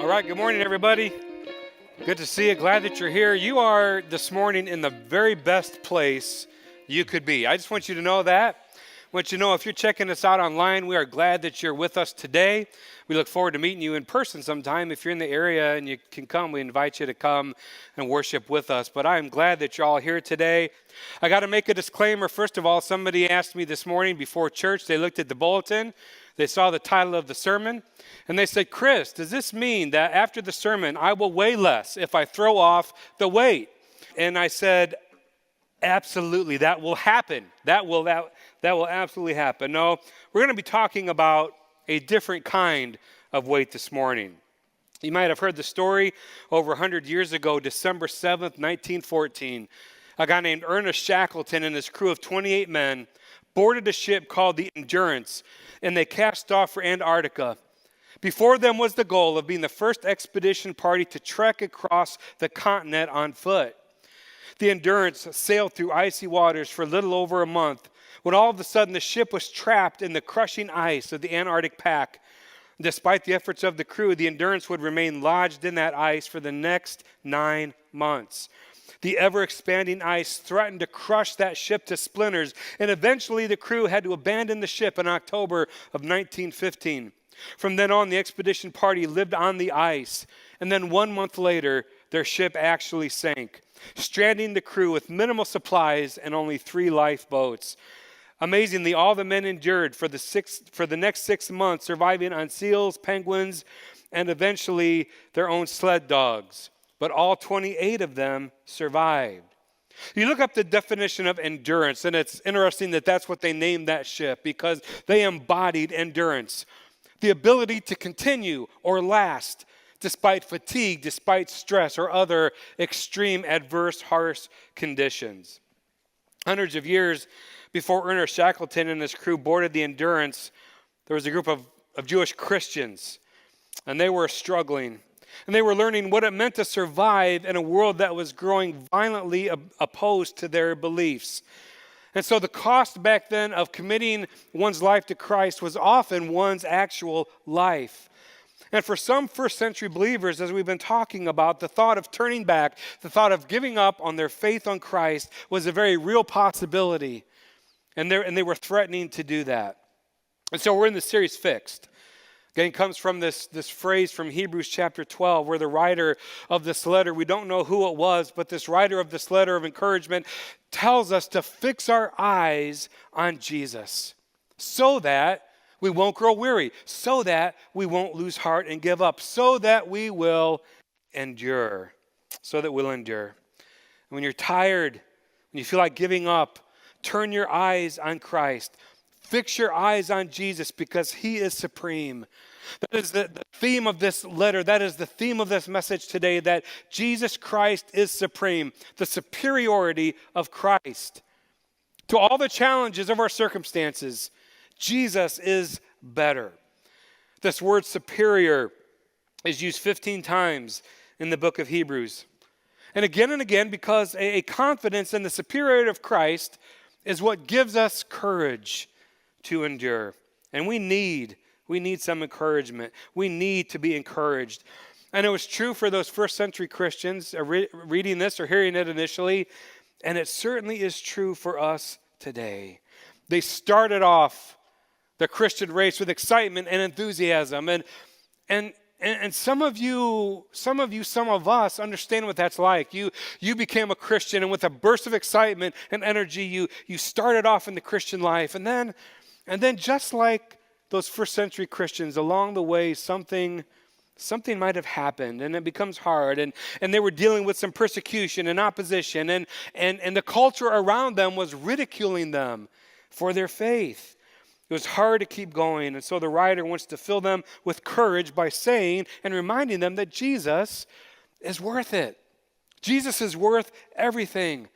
All right, good morning, everybody. Good to see you. Glad that you're here. You are this morning in the very best place you could be. I just want you to know that. I want you to know if you're checking us out online, we are glad that you're with us today. We look forward to meeting you in person sometime. If you're in the area and you can come, we invite you to come and worship with us. But I am glad that you're all here today. I got to make a disclaimer. First of all, somebody asked me this morning before church, they looked at the bulletin, they saw the title of the sermon, and they said, "Chris, does this mean that after the sermon I will weigh less if I throw off the weight?" And I said, absolutely, that will happen. That will absolutely happen. No, we're going to be talking about a different kind of weight this morning. You might have heard the story over 100 years ago, December 7th, 1914. A guy named Ernest Shackleton and his crew of 28 men boarded a ship called the Endurance, and they cast off for Antarctica. Before them was the goal of being the first expedition party to trek across the continent on foot. The Endurance sailed through icy waters for a little over a month when all of a sudden the ship was trapped in the crushing ice of the Antarctic pack. Despite the efforts of the crew, the Endurance would remain lodged in that ice for the next 9 months. The ever-expanding ice threatened to crush that ship to splinters, and eventually the crew had to abandon the ship in October of 1915. From then on, the expedition party lived on the ice, and then 1 month later, their ship actually sank, stranding the crew with minimal supplies and only 3 lifeboats. Amazingly, all the men endured for the next 6 months, surviving on seals, penguins, and eventually their own sled dogs. But all 28 of them survived. You look up the definition of endurance, and it's interesting that that's what they named that ship, because they embodied endurance. The ability to continue or last despite fatigue, despite stress, or other extreme, adverse, harsh conditions. Hundreds of years before Ernest Shackleton and his crew boarded the Endurance, there was a group of Jewish Christians, and they were struggling. And they were learning what it meant to survive in a world that was growing violently opposed to their beliefs. And so the cost back then of committing one's life to Christ was often one's actual life. And for some first century believers, as we've been talking about, the thought of turning back, the thought of giving up on their faith on Christ was a very real possibility. And they were threatening to do that. And so we're in the series Fixed. Again, it comes from this phrase from Hebrews chapter 12, where the writer of this letter, we don't know who it was, but this writer of this letter of encouragement tells us to fix our eyes on Jesus so that we won't grow weary, so that we won't lose heart and give up, so that we will endure, When you're tired, when you feel like giving up, turn your eyes on Christ. Fix your eyes on Jesus because he is supreme. That is the theme of this letter. That is the theme of this message today, that Jesus Christ is supreme, the superiority of Christ. To all the challenges of our circumstances, Jesus is better. This word superior is used 15 times in the book of Hebrews. And again, because a confidence in the superiority of Christ is what gives us courage to endure. And we need some encouragement. We need to be encouraged. And it was true for those first century Christians reading this or hearing it initially, and it certainly is true for us today. They started off the Christian race with excitement and enthusiasm. And some of us understand what that's like. You became a Christian, and with a burst of excitement and energy, you started off in the Christian life. And then just like those first century Christians, along the way, something might have happened, and it becomes hard. And they were dealing with some persecution and opposition, and the culture around them was ridiculing them for their faith. It was hard to keep going, and so the writer wants to fill them with courage by saying and reminding them that Jesus is worth it. Jesus is worth everything.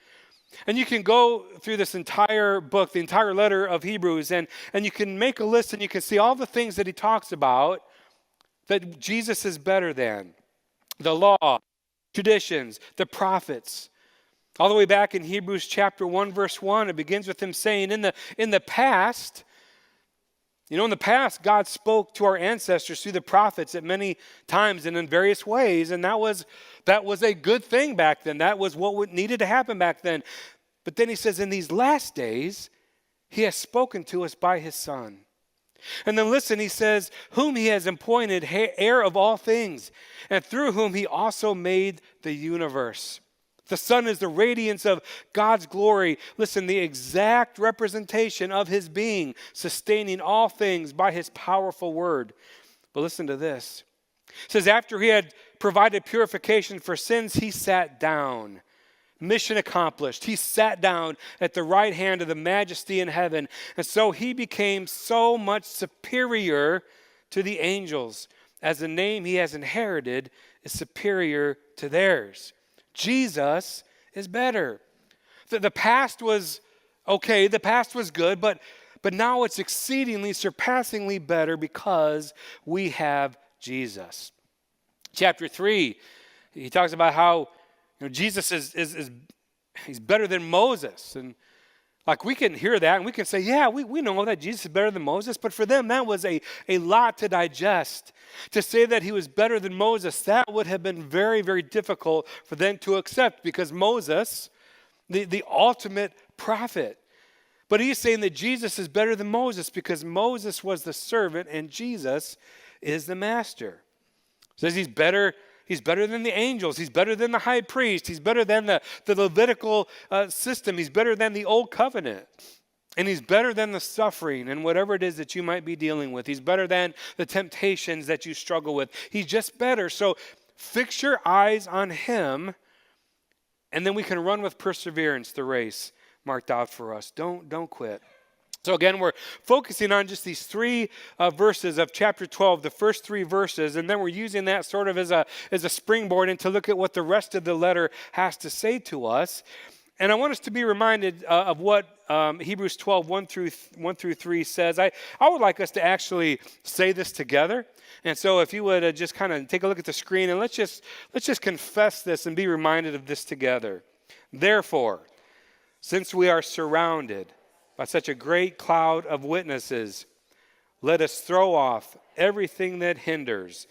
And you can go through this entire book, the entire letter of Hebrews, and you can make a list and you can see all the things that he talks about that Jesus is better than. The law, traditions, the prophets. All the way back in Hebrews chapter 1, verse 1, it begins with him saying, in the past, In the past, God spoke to our ancestors through the prophets at many times and in various ways, and that was a good thing back then. That was what needed to happen back then. But then he says, in these last days, he has spoken to us by his Son. And then listen, he says, whom he has appointed heir of all things, and through whom he also made the universe. The Son is the radiance of God's glory. Listen, the exact representation of his being, sustaining all things by his powerful word. But listen to this. It says, after he had provided purification for sins, he sat down. Mission accomplished. He sat down at the right hand of the majesty in heaven. And so he became so much superior to the angels, as the name he has inherited is superior to theirs. Jesus is better. The past was okay, the past was good, but now it's exceedingly, surpassingly better because we have Jesus. Chapter 3, he talks about how Jesus is he's better than Moses. And like we can hear that and we can say, yeah, we know that Jesus is better than Moses, but for them that was a lot to digest. To say that he was better than Moses, that would have been very, very difficult for them to accept because Moses, the ultimate prophet. But he's saying that Jesus is better than Moses because Moses was the servant and Jesus is the master. Says he's better than the angels. He's better than the high priest. He's better than the Levitical system. He's better than the old covenant. And he's better than the suffering and whatever it is that you might be dealing with. He's better than the temptations that you struggle with. He's just better. So fix your eyes on him, and then we can run with perseverance the race marked out for us. Don't quit. So again, we're focusing on just these three verses of chapter 12, the first three verses, and then we're using that sort of as a springboard and to look at what the rest of the letter has to say to us. And I want us to be reminded of what Hebrews 12, 1 through 3 says. I would like us to actually say this together. And so if you would just kind of take a look at the screen and let's just confess this and be reminded of this together. Therefore, since we are surrounded by such a great cloud of witnesses, let us throw off everything that hinders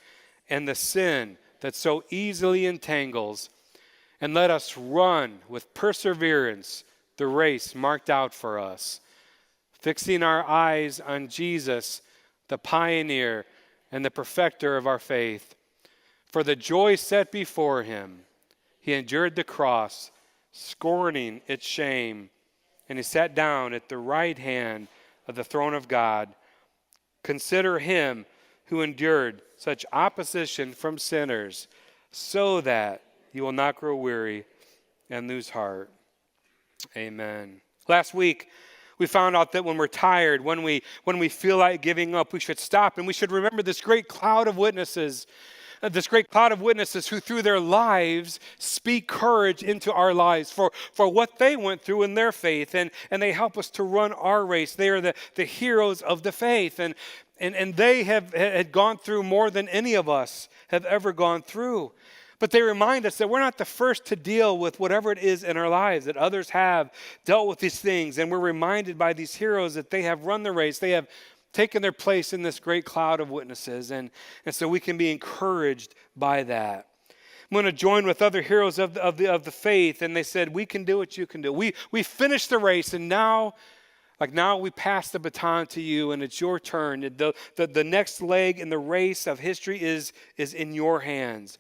and the sin that so easily entangles, and let us run with perseverance the race marked out for us, fixing our eyes on Jesus, the pioneer and the perfecter of our faith. For the joy set before him, he endured the cross, scorning its shame, and he sat down at the right hand of the throne of God. Consider him who endured such opposition from sinners, so that you will not grow weary and lose heart. Amen. Last week, we found out that when we're tired, when we feel like giving up, we should stop and we should remember this great cloud of witnesses who through their lives speak courage into our lives for what they went through in their faith, and they help us to run our race. They are the heroes of the faith, and they had gone through more than any of us have ever gone through. But they remind us that we're not the first to deal with whatever it is in our lives, that others have dealt with these things. And we're reminded by these heroes that they have run the race. They have taken their place in this great cloud of witnesses. And so we can be encouraged by that. I'm going to join with other heroes of the faith. And they said, we can do what you can do. We finished the race, and now we pass the baton to you, and it's your turn. The next leg in the race of history is in your hands.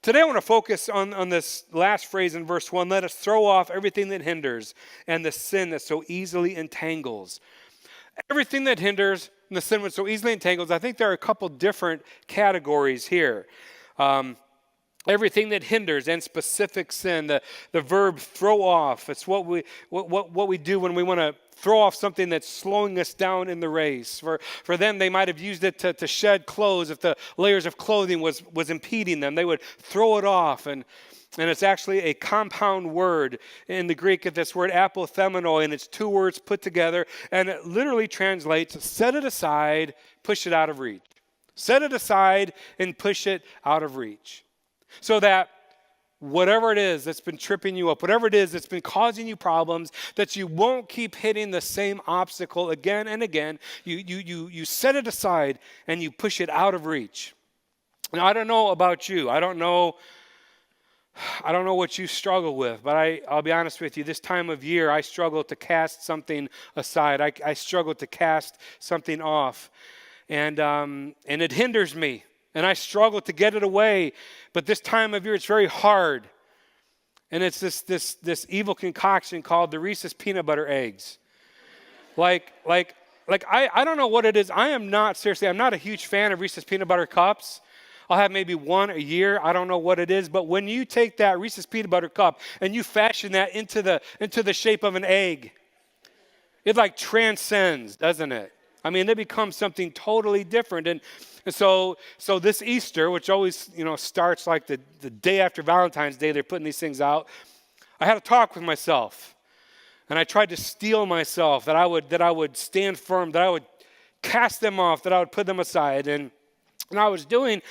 Today I want to focus on this last phrase in verse 1. Let us throw off everything that hinders and the sin that so easily entangles. Everything that hinders and the sin that so easily entangles, I think there are a couple different categories here. Everything that hinders and specific sin, the verb throw off, it's what we do when we want to throw off something that's slowing us down in the race. For them, they might have used it to shed clothes. If the layers of clothing was impeding them, they would throw it off. And it's actually a compound word in the Greek, this word apothemenoi, and it's two words put together, and it literally translates, set it aside, push it out of reach. Set it aside and push it out of reach. So that whatever it is that's been tripping you up, whatever it is that's been causing you problems, that you won't keep hitting the same obstacle again and again. You set it aside and you push it out of reach. Now, I don't know about you. I don't know what you struggle with, but I'll be honest with you. This time of year, I struggle to cast something aside. I struggle to cast something off, and it hinders me. And I struggle to get it away. But this time of year, it's very hard. And it's this evil concoction called the Reese's peanut butter eggs. Like I don't know what it is. I'm not a huge fan of Reese's peanut butter cups. I'll have maybe one a year. I don't know what it is. But when you take that Reese's peanut butter cup and you fashion that into the shape of an egg, it like transcends, doesn't it? I mean, it becomes something totally different. And so this Easter, which always, starts like the day after Valentine's Day, they're putting these things out. I had a talk with myself, and I tried to steel myself that I would stand firm, that I would cast them off, that I would put them aside, and I was doing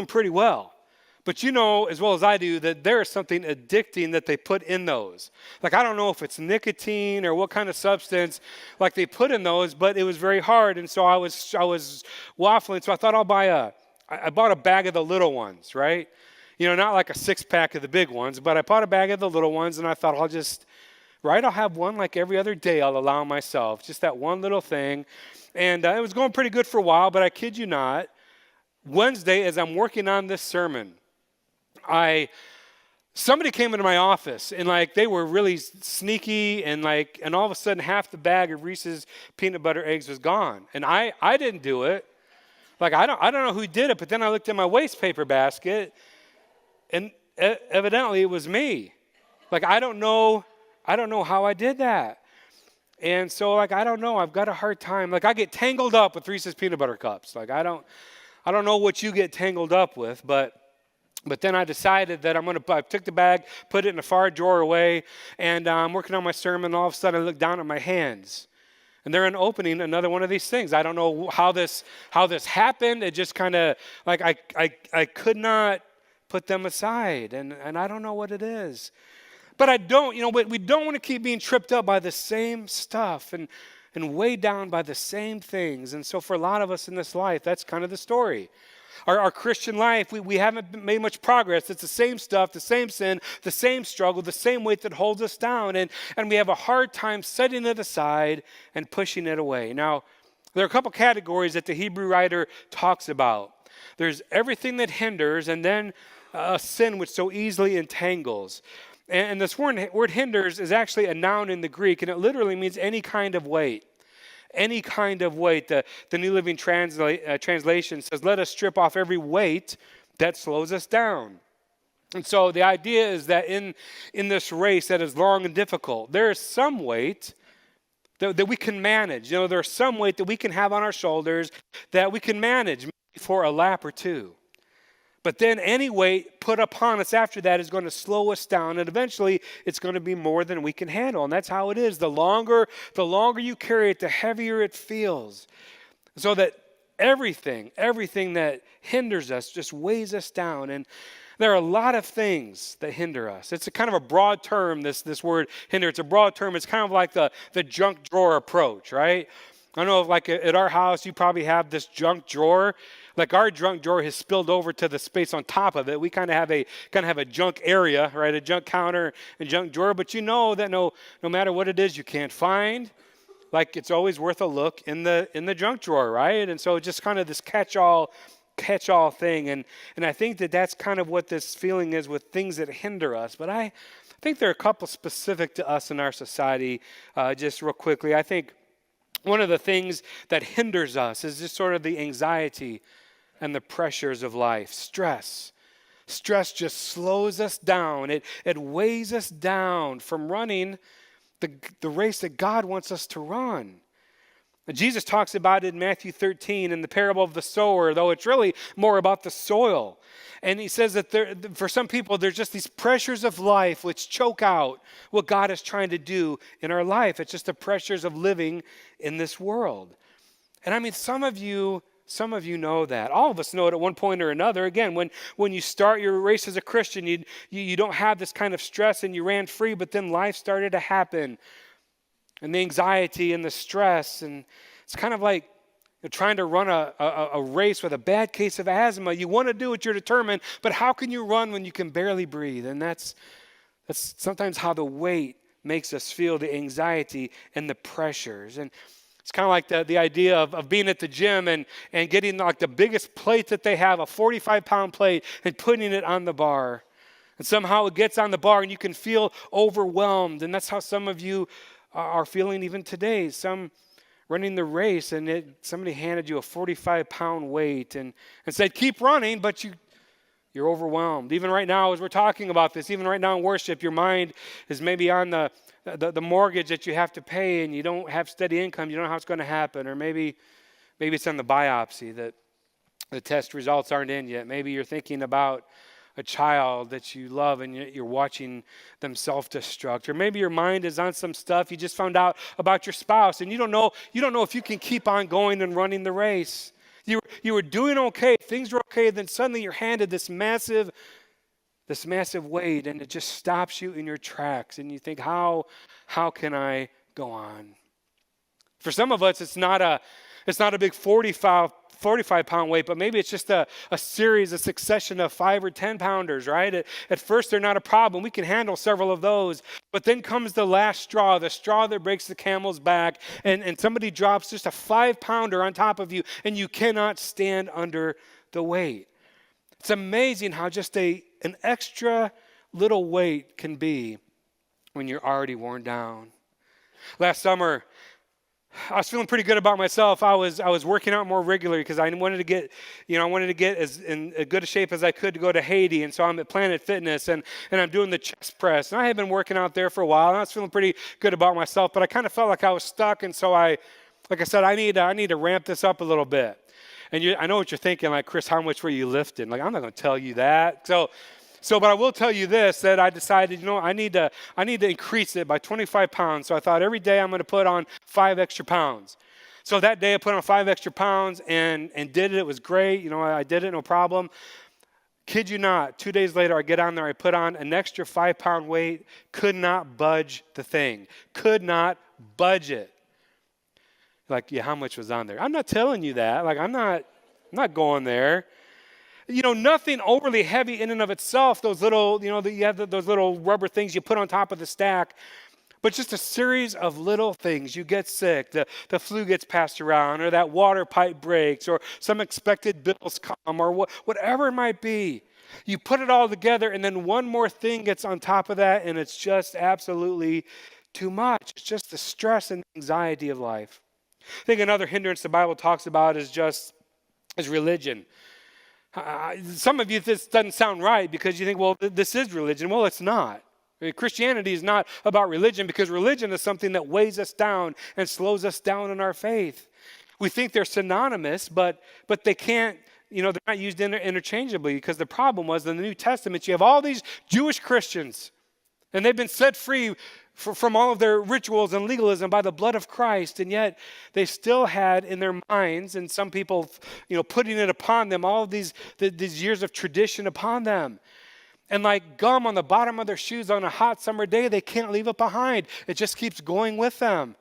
pretty well. But you know as well as I do that there is something addicting that they put in those. Like, I don't know if it's nicotine or what kind of substance like they put in those, but it was very hard. And so I was waffling. So I thought I bought a bag of the little ones, right? Not like a 6-pack of the big ones, but I bought a bag of the little ones, and I thought I'll have one like every other day. I'll allow myself just that one little thing. And it was going pretty good for a while, but I kid you not, Wednesday, as I'm working on this sermon, somebody came into my office, and like they were really sneaky, and all of a sudden half the bag of Reese's peanut butter eggs was gone. And I didn't do it. Like, I don't know who did it, but then I looked in my waste paper basket, and evidently it was me. Like, I don't know how I did that. And so I don't know, I've got a hard time. Like, I get tangled up with Reese's peanut butter cups. Like, I don't know what you get tangled up with, but then I decided that I took the bag, put it in a far drawer away, and I'm working on my sermon, and all of a sudden I look down at my hands, and they're opening another one of these things. I don't know how this happened. It just kind of, like, I could not put them aside, and I don't know what it is. But we don't want to keep being tripped up by the same stuff and weighed down by the same things. And so for a lot of us in this life, that's kind of the story. Our Christian life, we haven't made much progress. It's the same stuff, the same sin, the same struggle, the same weight that holds us down. And we have a hard time setting it aside and pushing it away. Now, there are a couple categories that the Hebrew writer talks about. There's everything that hinders, and then a sin which so easily entangles. And this word hinders is actually a noun in the Greek, and it literally means any kind of weight. Any kind of weight. The New Living Translation says, let us strip off every weight that slows us down. And so the idea is that in this race that is long and difficult, there is some weight that we can manage. There's some weight that we can have on our shoulders that we can manage maybe for a lap or two. But then any weight put upon us after that is going to slow us down, and eventually it's going to be more than we can handle. And that's how it is. The longer you carry it, the heavier it feels. So that everything that hinders us just weighs us down. And there are a lot of things that hinder us. It's a kind of a broad term, this word hinder. It's a broad term. It's kind of like the junk drawer approach, right? I know, like at our house, you probably have this junk drawer. Like, our junk drawer has spilled over to the space on top of it. We kind of have a junk area, right? A junk counter and junk drawer. But you know that no matter what it is you can't find, like, it's always worth a look in the junk drawer, right? And so just kind of this catch-all thing. And I think that's kind of what this feeling is with things that hinder us. But I think there are a couple specific to us in our society, just real quickly. I think one of the things that hinders us is just sort of the anxiety and the pressures of life. Stress just slows us down. It weighs us down from running the race that God wants us to run. Jesus talks about it in Matthew 13 in the parable of the sower, though it's really more about the soil. And he says that for some people, there's just these pressures of life which choke out what God is trying to do in our life. It's just the pressures of living in this world. And I mean, some of you Some of you know that. All of us know it at one point or another. Again, when you start your race as a Christian, you don't have this kind of stress and you ran free, but then life started to happen. And the anxiety and the stress. And it's kind of like trying to run a race with a bad case of asthma. You want to do it, you're determined, but how can you run when you can barely breathe? And that's sometimes how the weight makes us feel, the anxiety and the pressures. And it's kind of like the idea of being at the gym and getting like the biggest plate that they have, a 45-pound plate, and putting it on the bar. And somehow it gets on the bar and you can feel overwhelmed. And that's how some of you are feeling even today. Some running the race and somebody handed you a 45-pound weight and said, keep running, but you're overwhelmed. Even right now as we're talking about this, even right now in worship, your mind is maybe on the mortgage that you have to pay and you don't have steady income, you don't know how it's going to happen. Or maybe it's on the biopsy that the test results aren't in yet. Maybe you're thinking about a child that you love and you're watching them self-destruct. Or maybe your mind is on some stuff you just found out about your spouse and you don't know if you can keep on going and running the race. You were doing okay, things were okay, then suddenly you're handed this massive weight and it just stops you in your tracks and you think, how can I go on? For some of us, it's not a big 45-pound weight, but maybe it's just a succession of 5 or 10 pounders, right? At first, they're not a problem. We can handle several of those. But then comes the last straw, the straw that breaks the camel's back, and somebody drops just a 5-pounder on top of you, and you cannot stand under the weight. It's amazing how just an extra little weight can be when you're already worn down. Last summer, I was feeling pretty good about myself. I was working out more regularly because I wanted to get as in as good a shape as I could to go to Haiti. And so I'm at Planet Fitness and I'm doing the chest press. And I had been working out there for a while and I was feeling pretty good about myself, but I kind of felt like I was stuck. And so like I said, I need to ramp this up a little bit. And I know what you're thinking, like, Chris, how much were you lifting? Like, I'm not going to tell you that. So, but I will tell you this, that I decided, I need to increase it by 25 pounds. So I thought every day I'm going to put on 5 extra pounds. So that day I put on 5 extra pounds and did it. It was great. I did it, no problem. Kid you not, 2 days later I get on there, I put on an extra 5-pound weight, could not budge the thing. Could not budge it. Like, yeah, how much was on there? I'm not telling you that. Like, I'm not going there. Nothing overly heavy in and of itself, those little, you have those little rubber things you put on top of the stack, but just a series of little things. You get sick, the flu gets passed around, or that water pipe breaks, or some expected bills come, or whatever it might be. You put it all together, and then one more thing gets on top of that, and it's just absolutely too much. It's just the stress and anxiety of life. I think another hindrance the Bible talks about is religion. Some of you, this doesn't sound right because you think, well, this is religion. Well, it's not. Christianity is not about religion because religion is something that weighs us down and slows us down in our faith. We think they're synonymous, but they can't, they're not used interchangeably because the problem was in the New Testament, you have all these Jewish Christians and they've been set free from all of their rituals and legalism by the blood of Christ, and yet they still had in their minds, and some people, putting it upon them, all of these years of tradition upon them. And like gum on the bottom of their shoes on a hot summer day, they can't leave it behind. It just keeps going with them.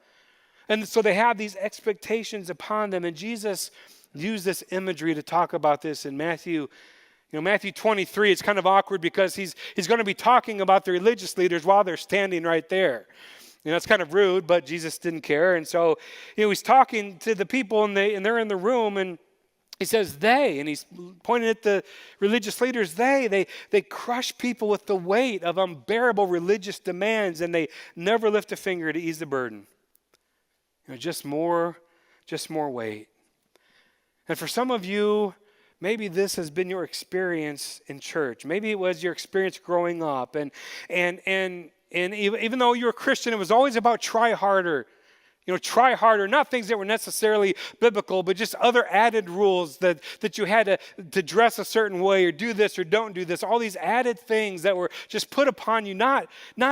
And so they have these expectations upon them, and Jesus used this imagery to talk about this in Matthew 23, it's kind of awkward because he's going to be talking about the religious leaders while they're standing right there. It's kind of rude, but Jesus didn't care. And so he's talking to the people and they're in the room and he says they, and he's pointing at the religious leaders, they crush people with the weight of unbearable religious demands and they never lift a finger to ease the burden. Just more weight. And for some of you, maybe this has been your experience in church. Maybe it was your experience growing up. And even though you're a Christian, it was always about try harder. try harder, not things that were necessarily biblical, but just other added rules that you had to dress a certain way or do this or don't do this. All these added things that were just put upon you, not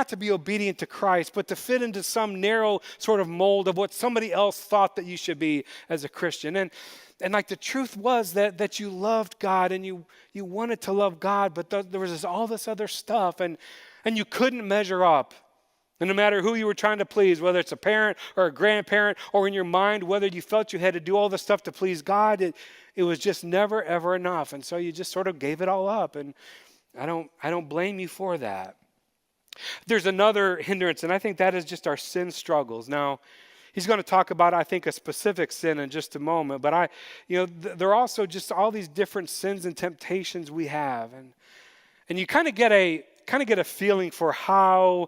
to be obedient to Christ, but to fit into some narrow sort of mold of what somebody else thought that you should be as a Christian. And like the truth was that you loved God and you wanted to love God, but there was all this other stuff and you couldn't measure up. And no matter who you were trying to please, whether it's a parent or a grandparent or in your mind, whether you felt you had to do all this stuff to please God, it was just never, ever enough. And so you just sort of gave it all up. And I don't blame you for that. There's another hindrance, and I think that is just our sin struggles. Now, he's going to talk about, I think, a specific sin in just a moment. But there are also just all these different sins and temptations we have. And you kind of get a feeling for how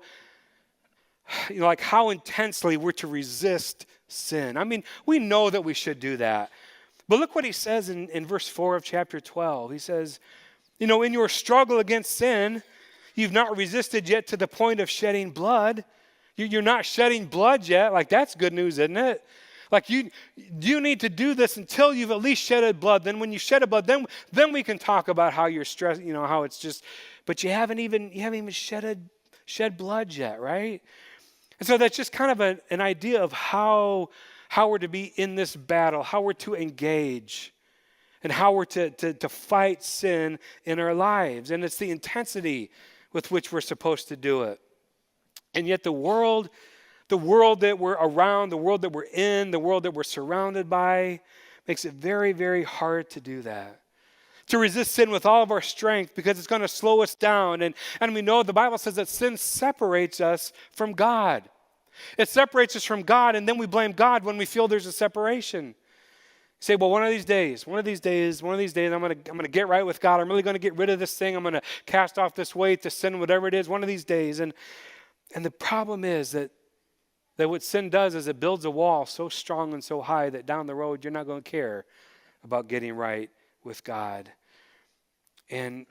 intensely we're to resist sin. I mean, we know that we should do that. But look what he says in verse 4 of chapter 12. He says, in your struggle against sin, you've not resisted yet to the point of shedding blood. You're not shedding blood yet. Like, that's good news, isn't it? Like, you need to do this until you've at least shedded blood. Then when you shed a blood, then we can talk about how you're stressed, how it's just, but you haven't even shed blood yet, right? And so that's just kind of an idea of how we're to be in this battle, how we're to engage, and how we're to fight sin in our lives. And it's the intensity with which we're supposed to do it. And yet the world that we're around, the world that we're in, the world that we're surrounded by, makes it very, very hard to do that. To resist sin with all of our strength because it's going to slow us down. And we know the Bible says that sin separates us from God. It separates us from God, and then we blame God when we feel there's a separation. You say, well, one of these days, I'm going to get right with God. I'm really going to get rid of this thing. I'm going to cast off this weight, this sin, whatever it is, one of these days. And the problem is that what sin does is it builds a wall so strong and so high that down the road you're not going to care about getting right with God. And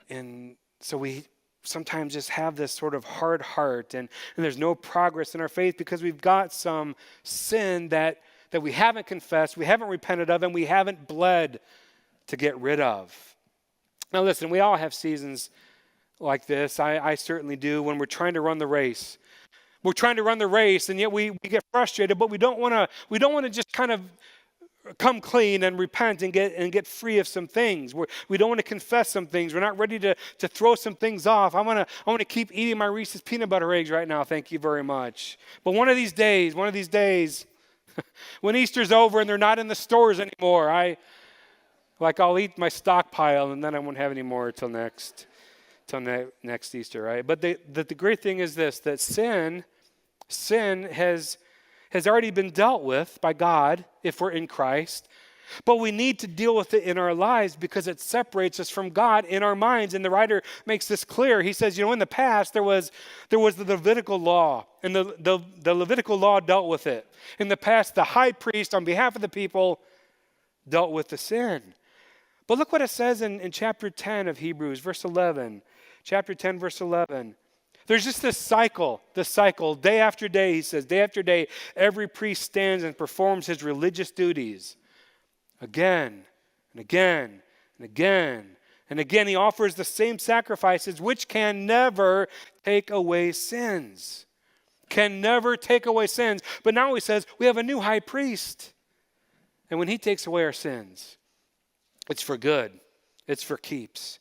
so we sometimes just have this sort of hard heart and there's no progress in our faith because we've got some sin that we haven't confessed, we haven't repented of, and we haven't bled to get rid of. Now listen, we all have seasons like this. I certainly do when we're trying to run the race. We're trying to run the race, and yet we get frustrated, but we don't want to just kind of come clean and repent and get free of some things. We don't want to confess some things. We're not ready to throw some things off. I want to keep eating my Reese's peanut butter eggs right now. Thank you very much. But one of these days, when Easter's over and they're not in the stores anymore, I'll eat my stockpile and then I won't have any more till next Easter, right? But the great thing is this, that sin has already been dealt with by God if we're in Christ, but we need to deal with it in our lives because it separates us from God in our minds. And the writer makes this clear. He says, in the past there was the Levitical law, and the Levitical law dealt with it. In the past, the high priest on behalf of the people dealt with the sin. But look what it says in chapter 10 of Hebrews, verse 11. Chapter 10, verse 11. There's just this cycle, day after day, he says, day after day, every priest stands and performs his religious duties. Again, and again, and again, and again, he offers the same sacrifices, which can never take away sins. Can never take away sins. But now he says, we have a new high priest. And when he takes away our sins, it's for good. It's for keeps.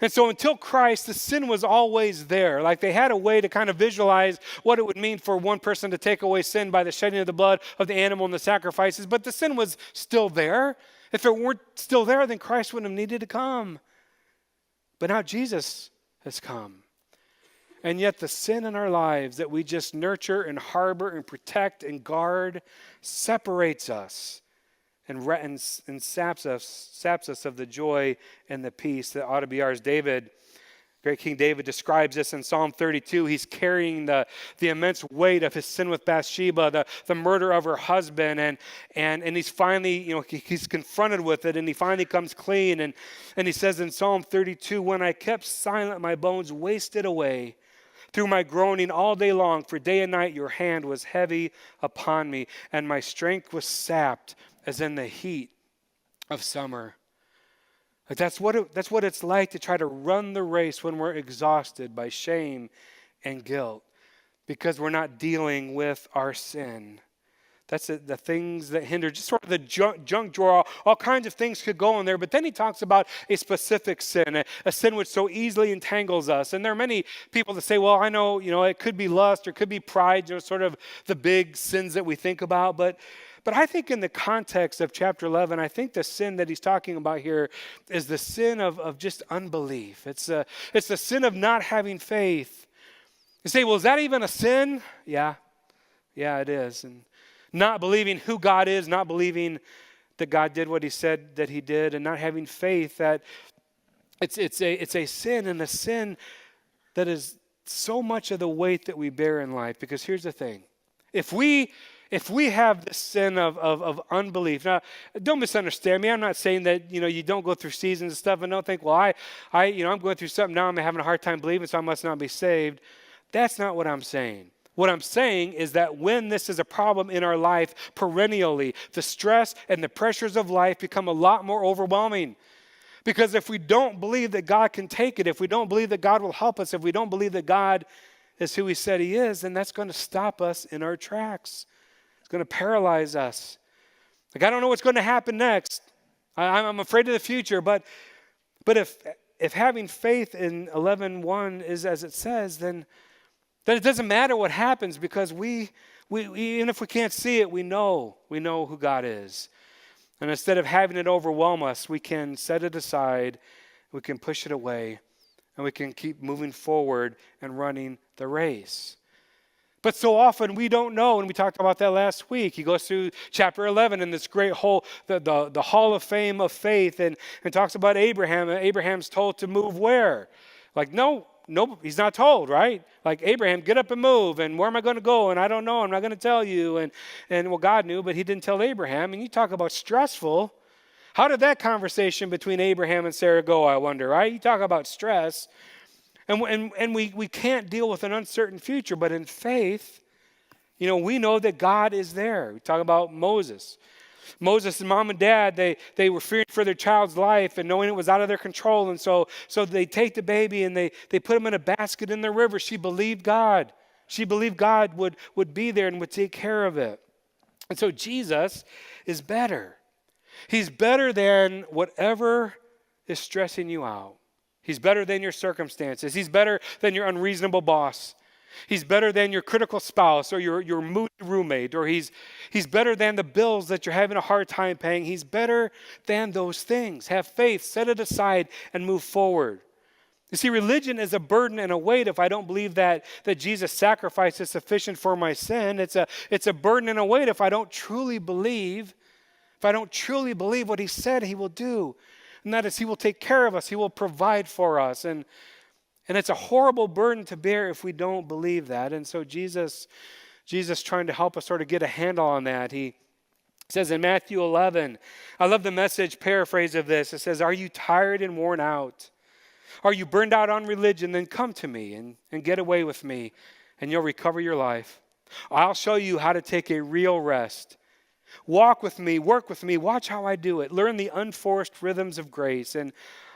And so until Christ, the sin was always there. Like they had a way to kind of visualize what it would mean for one person to take away sin by the shedding of the blood of the animal and the sacrifices. But the sin was still there. If it weren't still there, then Christ wouldn't have needed to come. But now Jesus has come. And yet the sin in our lives that we just nurture and harbor and protect and guard separates us and saps us of the joy and the peace that ought to be ours. Great King David describes this in Psalm 32. He's carrying the immense weight of his sin with Bathsheba, the murder of her husband, and he's finally, he's confronted with it, and he finally comes clean. And he says in Psalm 32, when I kept silent, my bones wasted away through my groaning all day long, for day and night your hand was heavy upon me, and my strength was sapped as in the heat of summer. Like that's what it's like to try to run the race when we're exhausted by shame and guilt because we're not dealing with our sin. That's the things that hinder, just sort of the junk drawer. All kinds of things could go in there. But then he talks about a specific sin, a sin which so easily entangles us. And there are many people that say, well, I know, it could be lust or it could be pride, sort of the big sins that we think about. But I think in the context of chapter 11, I think the sin that he's talking about here is the sin of just unbelief. It's the sin of not having faith. You say, well, is that even a sin? Yeah, it is. And not believing who God is, not believing that God did what he said that he did, and not having faith that it's a sin, and a sin that is so much of the weight that we bear in life. Because here's the thing. If we have this sin of unbelief, now don't misunderstand me. I'm not saying that you don't go through seasons and stuff and don't think, well, I'm going through something now, I'm having a hard time believing, so I must not be saved. That's not what I'm saying. What I'm saying is that when this is a problem in our life perennially, the stress and the pressures of life become a lot more overwhelming. Because if we don't believe that God can take it, if we don't believe that God will help us, if we don't believe that God is who he said he is, then that's going to stop us in our tracks. It's going to paralyze us. Like, I don't know what's going to happen next. I'm afraid of the future. But if having faith in 11:1 is as it says, then it doesn't matter what happens, because we even if we can't see it, we know who God is. And instead of having it overwhelm us, we can set it aside, we can push it away, and we can keep moving forward and running the race. But so often we don't know, and we talked about that last week. He goes through chapter 11 in this great the Hall of Fame of faith, and talks about Abraham. And Abraham's told to move where? Like, no, he's not told, right? Like, Abraham, get up and move, and where am I going to go? And I don't know, I'm not going to tell you. And well, God knew, but he didn't tell Abraham. And you talk about stressful. How did that conversation between Abraham and Sarah go, I wonder, right? You talk about stress. And we can't deal with an uncertain future, but in faith, we know that God is there. We talk about Moses. Moses' mom and dad, they were fearing for their child's life and knowing it was out of their control. And so they take the baby and they put him in a basket in the river. She believed God. She believed God would be there and would take care of it. And so Jesus is better. He's better than whatever is stressing you out. He's better than your circumstances. He's better than your unreasonable boss. He's better than your critical spouse or your moody roommate, or he's better than the bills that you're having a hard time paying. He's better than those things. Have faith, set it aside, and move forward. You see, religion is a burden and a weight if I don't believe that Jesus' sacrifice is sufficient for my sin. It's a burden and a weight if I don't truly believe what he said he will do. And that is, he will take care of us. He will provide for us. And it's a horrible burden to bear if we don't believe that. And so Jesus trying to help us sort of get a handle on that. He says in Matthew 11, I love the Message paraphrase of this. It says, are you tired and worn out? Are you burned out on religion? Then come to me and get away with me, and you'll recover your life. I'll show you how to take a real rest. Walk with me, work with me, watch how I do it. Learn the unforced rhythms of grace, and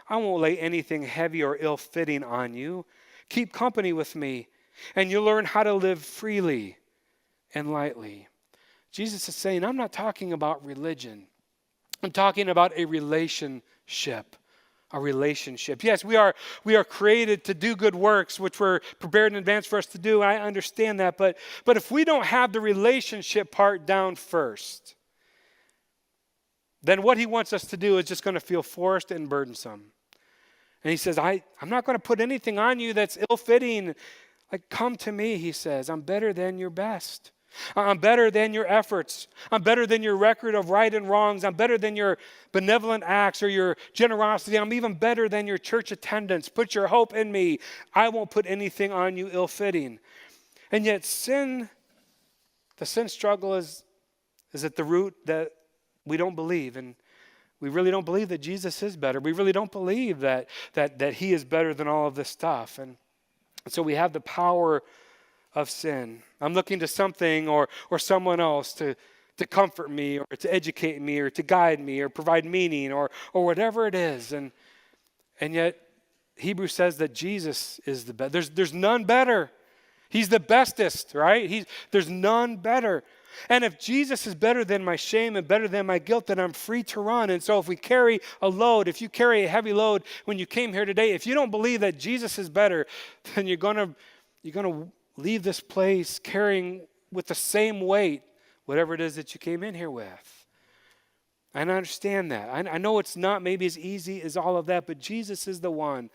I won't lay anything heavy or ill-fitting on you. Keep company with me, and you'll learn how to live freely and lightly. Jesus is saying, I'm not talking about religion. I'm talking about a relationship. A relationship. Yes, we are created to do good works, which were prepared in advance for us to do. I understand that, but if we don't have the relationship part down first, then what he wants us to do is just going to feel forced and burdensome. And he says, I'm not going to put anything on you that's ill-fitting. Like, come to me, he says. I'm better than your best. I'm better than your efforts. I'm better than your record of right and wrongs. I'm better than your benevolent acts or your generosity. I'm even better than your church attendance. Put your hope in me. I won't put anything on you ill-fitting. And yet the sin struggle is at the root that we don't believe. And we really don't believe that Jesus is better. We really don't believe that he is better than all of this stuff. And And so we have the power of sin. I'm looking to something or someone else to comfort me or to educate me or to guide me or provide meaning or whatever it is. And yet Hebrews says that Jesus is the best. There's none better. He's the bestest, right? There's none better. And if Jesus is better than my shame and better than my guilt, then I'm free to run. And so if we carry a load, if you carry a heavy load when you came here today, if you don't believe that Jesus is better, then you're gonna leave this place carrying with the same weight whatever it is that you came in here with. And I understand that. I know it's not maybe as easy as all of that, but Jesus is the one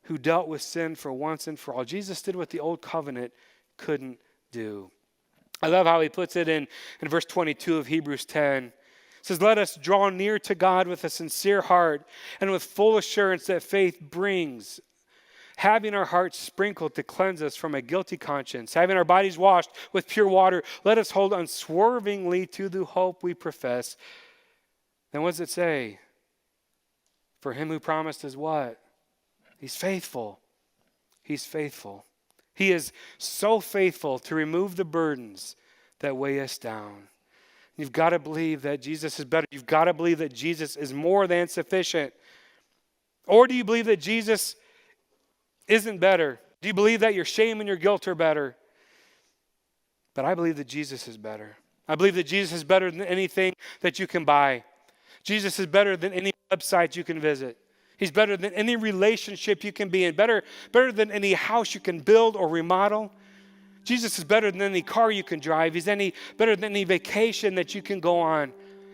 who dealt with sin for once and for all. Jesus did what the old covenant couldn't do. I love how he puts it in verse 22 of Hebrews 10. It says, let us draw near to God with a sincere heart and with full assurance that faith brings, having our hearts sprinkled to cleanse us from a guilty conscience, having our bodies washed with pure water, let us hold unswervingly to the hope we profess. Then what does it say? For him who promised is what? He's faithful. He's faithful. He is so faithful to remove the burdens that weigh us down. You've got to believe that Jesus is better. You've got to believe that Jesus is more than sufficient. Or do you believe that Jesus isn't better? Do you believe that your shame and your guilt are better? But I believe that Jesus is better. I believe that Jesus is better than anything that you can buy. Jesus is better than any website you can visit. He's better than any relationship you can be in, better than any house you can build or remodel. Jesus is better than any car you can drive. He's better than any vacation that you can go on.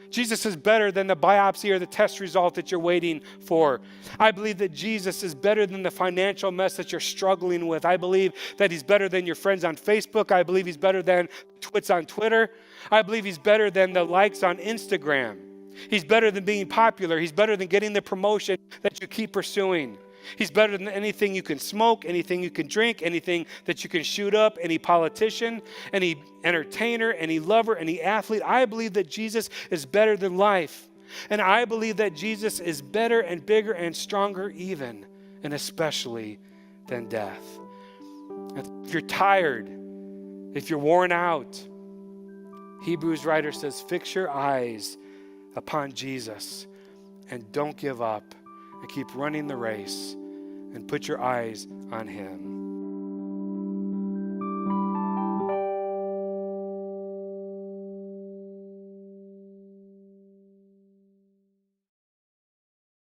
Jesus is better than the biopsy or the test result that you're waiting for. I believe that Jesus is better than the financial mess that you're struggling with. I believe that he's better than your friends on Facebook. I believe he's better than twits on Twitter. I believe he's better than the likes on Instagram. He's better than being popular. He's better than getting the promotion that you keep pursuing. He's better than anything you can smoke, anything you can drink, anything that you can shoot up, any politician, any entertainer, any lover, any athlete. I believe that Jesus is better than life. And I believe that Jesus is better and bigger and stronger even, and especially than death. If you're tired, if you're worn out, Hebrews writer says, fix your eyes upon Jesus and don't give up and keep running the race and put your eyes on him.